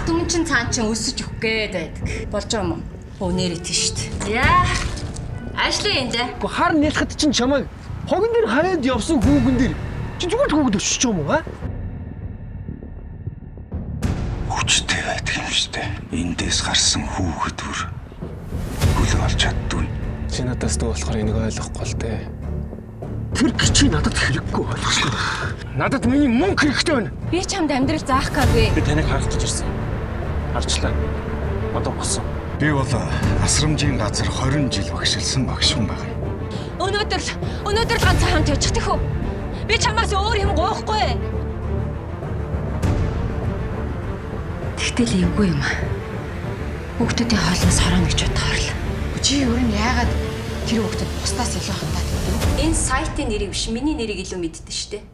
түмэн чин цаан чин өсөж өгөх гээд байдаг. Болж байгаа юм уу? Өнөөдөр тийш дээ. Яа. Ажлын энэ. Гэхдээ хар нялхад чинь чамайг хогон дээр хаяад явсан хүүгэн дээр чи зүгээр л хүүгэд өчсөж юм уу аа? Хүчтэй байдаг юм шүү дээ. Эндээс гарсан хүүхэд бүр хөл олж чаддгүй. Чи надаас дөө болохоор энийг ойлгохгүй л дээ. Тэр чи надад хэрэггүй ойлгохгүй. Надад миний мөнгө хэрэгтэй байна. Би чамд амьдрал заах гээгүй. Би таныг харах гэж ирсэн. Харчлаа. Одоо босон. Би бол асрамжийн газар 20 жил багшилсан багш хүн байгаа юм. Өнөөдөр л ганцхан хамт явчих тэхүү. Би чамаас өөр юм гоохгүй. Тэгтэл эвгүй юм. Хүүхдүүдийн хоолноос хорооно гэж бодохоор л. Чи өөр нь яагаад тэр хүүхдэд бусдаас илүү хандаад байдаг? Энэ сайтын нэрийг биш, миний нэрийг илүү мэддэн шүү дээ.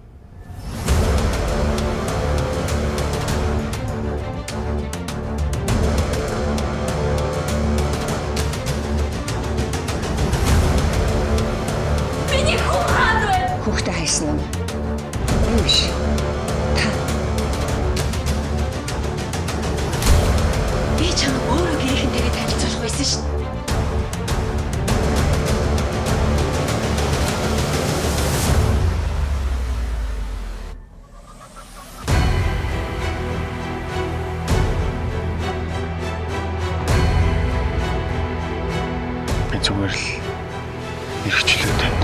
Миний хүүхдээ хайсан уу? Юу биш. Та. Би чамд өөрөө гэрийнхэнтэйгээ танилцуулах байсан шин. Би зүгээр л эргчлээ танд.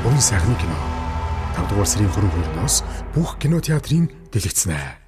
Уран сайхны кино 5 дугаар сарын 22-наас бүх кинотеатрын дэлгэцнэ.